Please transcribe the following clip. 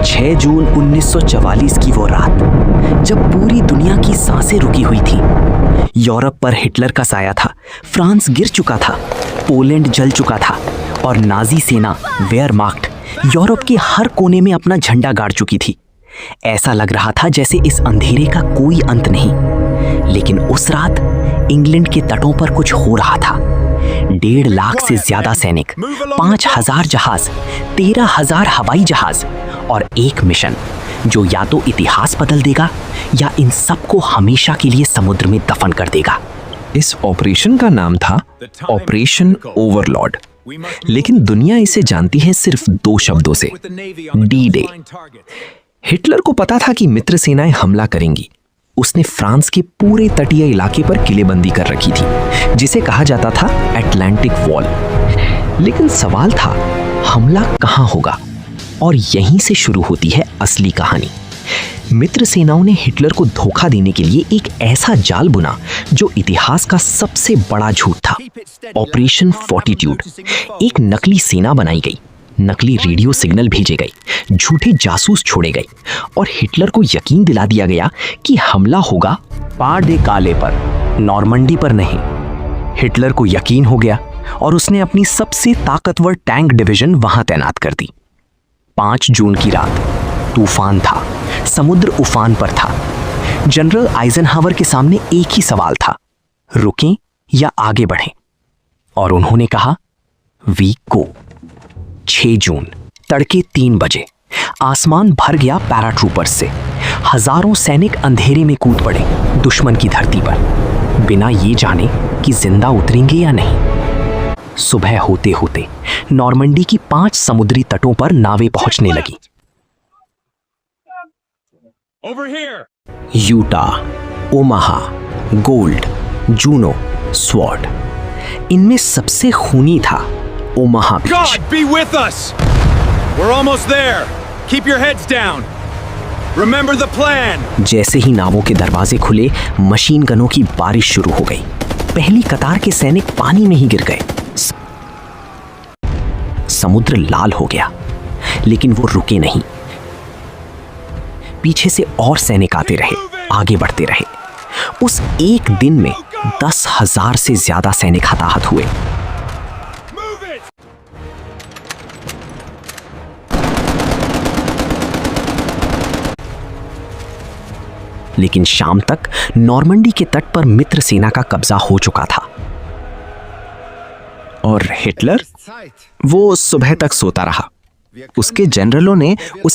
6 जून 1944 की वो रात, जब पूरी दुनिया की सांसें रुकी हुई थी। यूरोप पर हिटलर का साया था, फ्रांस गिर चुका था, पोलैंड जल चुका था और नाजी सेना वेयरमाख्ट यूरोप के हर कोने में अपना झंडा गाड़ चुकी थी। ऐसा लग रहा था जैसे इस अंधेरे का कोई अंत नहीं। लेकिन उस रात इंग्लैंड के तटों पर कुछ हो रहा था। 1.5 लाख से ज्यादा सैनिक, 5,000 जहाज, 13,000 हवाई जहाज और एक मिशन जो या तो इतिहास बदल देगा या इन सबको हमेशा के लिए समुद्र में दफन कर देगा। इस ऑपरेशन का नाम था ऑपरेशन ओवरलॉर्ड, लेकिन दुनिया इसे जानती है सिर्फ 2 शब्दों से, डी-डे। हिटलर को पता था कि मित्र सेनाएं हमला करेंगी। उसने फ्रांस के पूरे तटीय इलाके पर किलेबंदी कर रखी थी, जिसे कहा जाता था अटलांटिक वॉल। लेकिन सवाल था, हमला कहां होगा? और यहीं से शुरू होती है असली कहानी। मित्र सेनाओं ने हिटलर को धोखा देने के लिए एक ऐसा जाल बुना जो इतिहास का सबसे बड़ा झूठ था। ऑपरेशन फॉर्टिट्यूड। एक नकली सेना बनाई गई, नकली रेडियो सिग्नल भेजे गए, झूठे जासूस छोड़े गए और हिटलर को यकीन दिला दिया गया कि हमला होगा पार डे काले पर, नॉर्मंडी पर नहीं। हिटलर को यकीन हो गया और उसने अपनी सबसे ताकतवर टैंक डिवीजन वहां तैनात कर दी। 5 जून की रात तूफान था, समुद्र उफान पर था। जनरल आइजनहावर के सामने एक ही सवाल था, रुकें या आगे बढ़ें? और उन्होंने कहा, वी गो। 6 जून तड़के 3 बजे आसमान भर गया पैराट्रूपर्स से। हजारों सैनिक अंधेरे में कूद पड़े दुश्मन की धरती पर, बिना ये जाने कि जिंदा उतरेंगे या नहीं। सुबह होते होते नॉर्मंडी की 5 समुद्री तटों पर नावें पहुंचने लगी। Utah, Omaha, gold, Juno, sword. इनमें सबसे खूनी था Omaha beach. God be with us. We're almost there. Keep your heads down. Remember the plan. जैसे ही नावों के दरवाजे खुले, मशीन गनों की बारिश शुरू हो गई। पहली कतार के सैनिक पानी में ही गिर गए। समुद्र लाल हो गया, लेकिन वो रुके नहीं। पीछे से और सैनिक आते रहे, आगे बढ़ते रहे। उस एक दिन में 10,000 से ज्यादा सैनिक हताहत हुए। लेकिन शाम तक नॉर्मंडी के तट पर मित्र सेना का कब्जा हो चुका था। और हिटलर, वो सुबह तक सोता रहा। उसके जनरलों ने उसे